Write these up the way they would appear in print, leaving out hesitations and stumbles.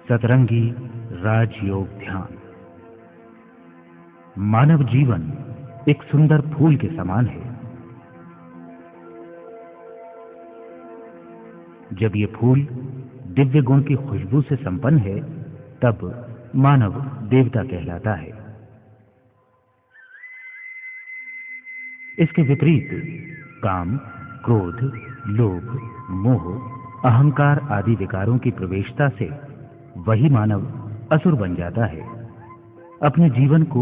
सतरंगी राजयोग ध्यान। मानव जीवन एक सुंदर फूल के समान है। जब ये फूल दिव्य गुण की खुशबू से संपन्न है, तब मानव देवता कहलाता है। इसके विपरीत काम, क्रोध, लोभ, मोह, अहंकार आदि विकारों की प्रवेशता से वही मानव असुर बन जाता है। अपने जीवन को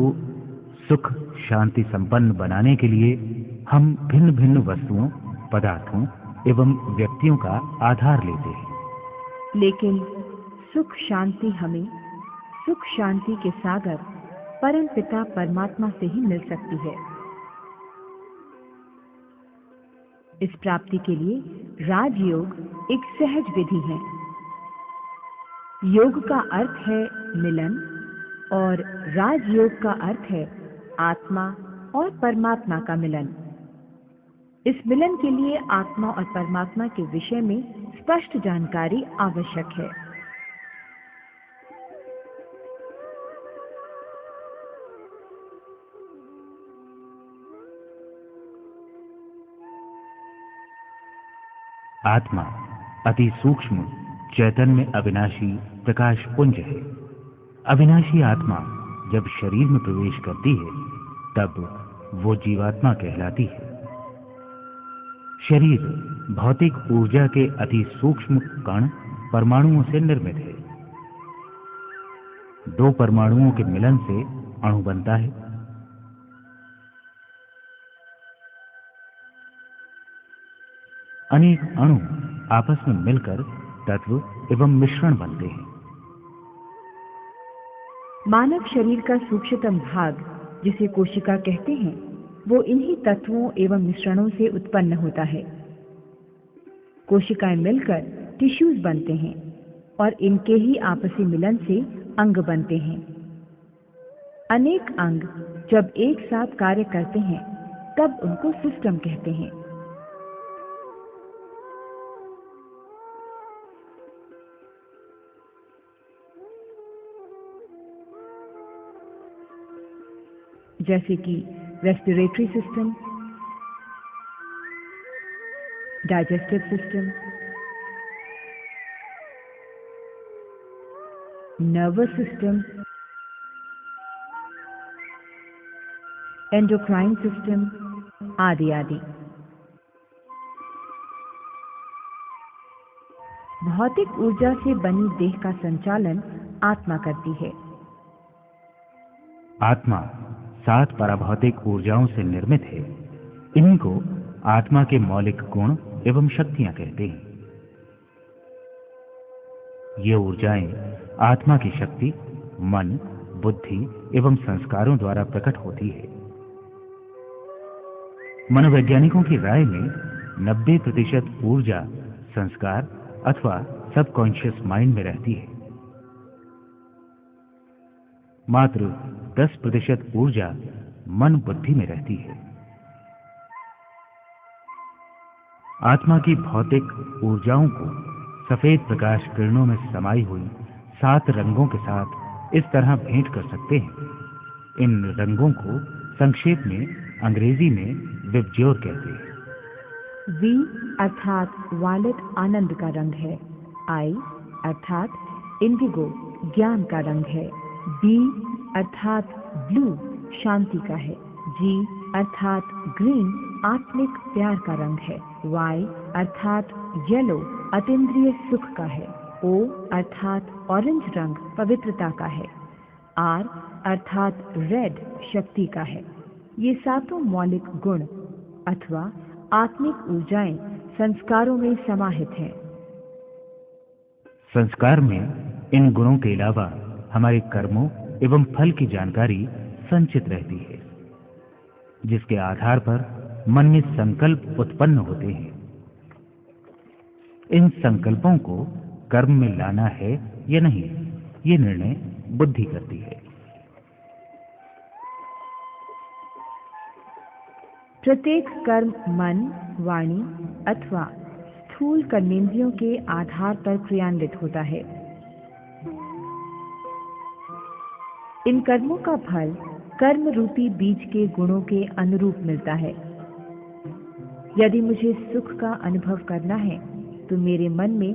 सुख शांति संपन्न बनाने के लिए हम भिन्न भिन्न वस्तुओं, पदार्थों एवं व्यक्तियों का आधार लेते हैं। लेकिन सुख शांति हमें सुख शांति के सागर परम पिता परमात्मा से ही मिल सकती है। इस प्राप्ति के लिए राजयोग एक सहज विधि है। योग का अर्थ है मिलन और राजयोग का अर्थ है आत्मा और परमात्मा का मिलन। इस मिलन के लिए आत्मा और परमात्मा के विषय में स्पष्ट जानकारी आवश्यक है। आत्मा अति सूक्ष्म चैतन्य अविनाशी प्रकाश पुंज है। अविनाशी आत्मा जब शरीर में प्रवेश करती है, तब वो जीवात्मा कहलाती है। शरीर भौतिक ऊर्जा के अति सूक्ष्म कण परमाणुओं से निर्मित है। दो परमाणुओं के मिलन से अणु बनता है। अनेक अणु आपस में मिलकर तत्व एवं मिश्रण बनते हैं। मानव शरीर का सूक्ष्मतम भाग, जिसे कोशिका कहते हैं, वो इन्हीं तत्वों एवं मिश्रणों से उत्पन्न होता है। कोशिकाएं मिलकर टिश्यूज बनते हैं और इनके ही आपसी मिलन से अंग बनते हैं। अनेक अंग जब एक साथ कार्य करते हैं, तब उनको सिस्टम कहते हैं। जैसे कि respiratory system, digestive system, nervous system, endocrine system आदि आदि। भौतिक ऊर्जा से बनी देह का संचालन आत्मा करती है। आत्मा 7 पराभौतिक ऊर्जाओं से निर्मित है। इन्हीं को आत्मा के मौलिक गुण एवं शक्तियां कहते हैं। ये ऊर्जाएं आत्मा की शक्ति, मन, बुद्धि एवं संस्कारों द्वारा प्रकट होती है। मनोवैज्ञानिकों की राय में 90% ऊर्जा संस्कार अथवा सबकॉन्शियस माइंड में रहती है। मात्र 10% ऊर्जा मन बुद्धि में रहती है। आत्मा की भौतिक ऊर्जाओं को सफेद प्रकाश किरणों में समाई हुई 7 रंगों के साथ इस तरह भेंट कर सकते हैं। इन रंगों को संक्षेप में अंग्रेजी में विबज्योर कहते हैं। वी अर्थात वायलेट आनंद का रंग है। आई अर्थात इंडिगो ज्ञान का रंग है। बी अर्थात ब्लू शांति का है। जी अर्थात ग्रीन आत्मिक प्यार का रंग है। वाई अर्थात येलो अतीन्द्रिय सुख का है। ओ अर्थात ऑरेंज रंग पवित्रता का है। आर अर्थात रेड शक्ति का है। ये 7 मौलिक गुण अथवा आत्मिक ऊर्जाएं संस्कारों में समाहित हैं। संस्कार में इन गुणों के अलावा हमारे कर्मों एवं फल की जानकारी संचित रहती है, जिसके आधार पर मन में संकल्प उत्पन्न होते हैं। इन संकल्पों को कर्म में लाना है या नहीं, ये निर्णय बुद्धि करती है। प्रत्येक कर्म मन, वाणी अथवा स्थूल कर्मेंद्रियों के आधार पर क्रियान्वित होता है। इन कर्मों का फल कर्म रूपी बीज के गुणों के अनुरूप मिलता है। यदि मुझे सुख का अनुभव करना है तो मेरे मन में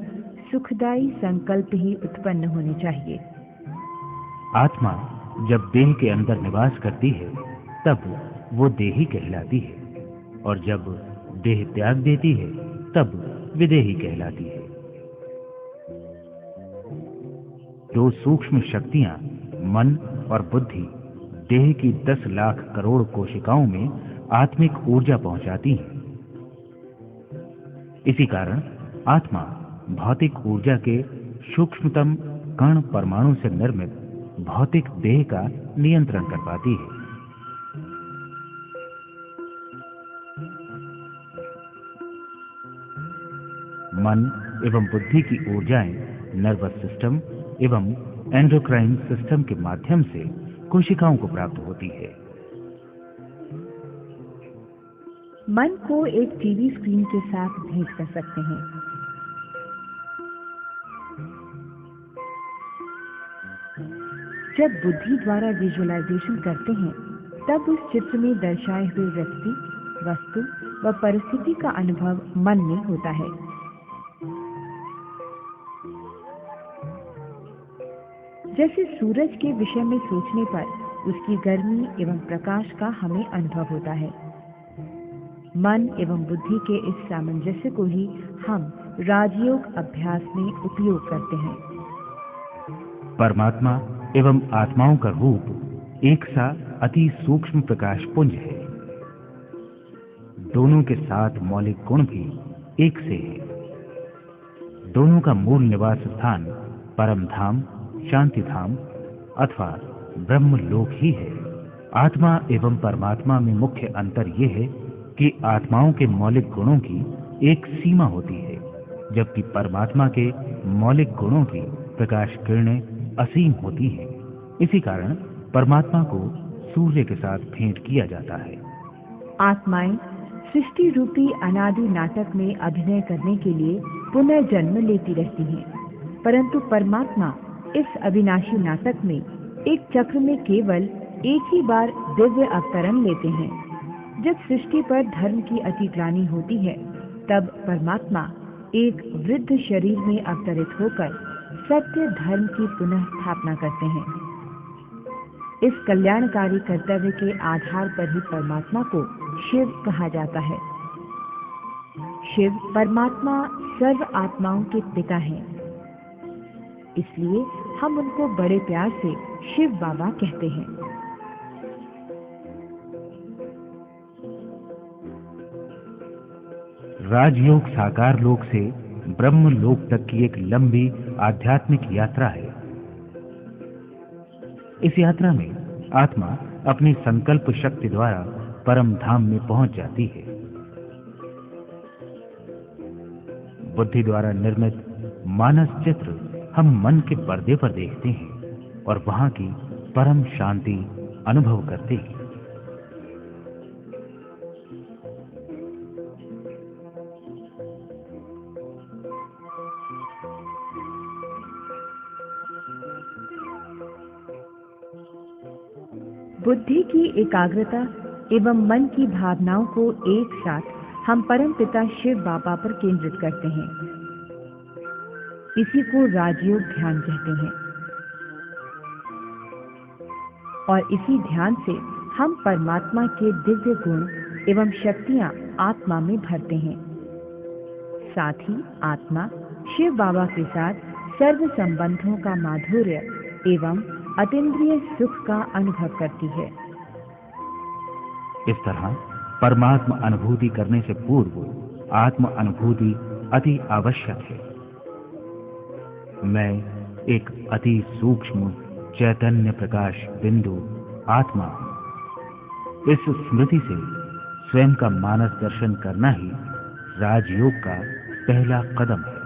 सुखदायी संकल्प ही उत्पन्न होने चाहिए। आत्मा जब देह के अंदर निवास करती है तब वो देही कहलाती है, और जब देह त्याग देती है तब विदेही कहलाती है। दो सूक्ष्म शक्तियां मन और बुद्धि देह की 10 लाख करोड़ कोशिकाओं में आत्मिक ऊर्जा पहुंचाती हैं। इसी कारण आत्मा भौतिक ऊर्जा के सूक्ष्मतम कण परमाणु से निर्मित भौतिक देह का नियंत्रण कर पाती है। मन एवं बुद्धि की ऊर्जाएं नर्वस सिस्टम एवं एंडोक्राइन सिस्टम के माध्यम से कोशिकाओं को प्राप्त होती है। मन को एक टीवी स्क्रीन के साथ भेंट कर सकते हैं। जब बुद्धि द्वारा विजुअलाइजेशन करते हैं तब उस चित्र में दर्शाए हुए व्यक्ति, वस्तु व परिस्थिति का अनुभव मन में होता है। जैसे सूरज के विषय में सोचने पर उसकी गर्मी एवं प्रकाश का हमें अनुभव होता है। मन एवं बुद्धि के इस सामंजस्य को ही हम राजयोग अभ्यास में उपयोग करते हैं। परमात्मा एवं आत्माओं का रूप एक सा अति सूक्ष्म प्रकाश पुंज है। दोनों के साथ मौलिक गुण भी एक से है। दोनों का मूल निवास स्थान परम धाम, शांति धाम अथवा ब्रह्म लोक ही है। आत्मा एवं परमात्मा में मुख्य अंतर यह है कि आत्माओं के मौलिक गुणों की एक सीमा होती है, जबकि परमात्मा के मौलिक गुणों की प्रकाश किरणें असीम होती हैं। इसी कारण परमात्मा को सूर्य के साथ भेंट किया जाता है। आत्माएं सृष्टि रूपी अनादि नाटक में अभिनय करने के लिए पुनर्जन्म लेती रहती हैं, परंतु परमात्मा इस अविनाशी नाटक में एक चक्र में केवल एक ही बार दिव्य अवतरण लेते हैं। जब सृष्टि पर धर्म की अतिग्लानि होती है तब परमात्मा एक वृद्ध शरीर में अवतरित होकर सत्य धर्म की पुनः स्थापना करते हैं। इस कल्याणकारी कर्तव्य के आधार पर ही परमात्मा को शिव कहा जाता है। शिव परमात्मा सर्व आत्माओं के पिता हैं, इसलिए हम उनको बड़े प्यार से शिव बाबा कहते हैं। राजयोग साकार लोक से ब्रह्म लोक तक की एक लंबी आध्यात्मिक यात्रा है। इस यात्रा में आत्मा अपनी संकल्प शक्ति द्वारा परम धाम में पहुंच जाती है। बुद्धि द्वारा निर्मित मानस चित्र हम मन के पर्दे पर देखते हैं और वहां की परम शांति अनुभव करते हैं। बुद्धि की एकाग्रता एवं मन की भावनाओं को एक साथ हम परम पिता शिव बाबा पर केंद्रित करते हैं। इसी को राजयोग ध्यान कहते हैं और इसी ध्यान से हम परमात्मा के दिव्य गुण एवं शक्तियां आत्मा में भरते हैं। साथ ही आत्मा शिव बाबा के साथ सर्व संबंधों का माधुर्य एवं अतीन्द्रिय सुख का अनुभव करती है। इस तरह परमात्मा अनुभूति करने से पूर्व आत्म अनुभूति अति आवश्यक है। मैं एक अति सूक्ष्म चैतन्य प्रकाश बिंदु आत्मा हूं। इस स्मृति से स्वयं का मानस दर्शन करना ही राजयोग का पहला कदम है।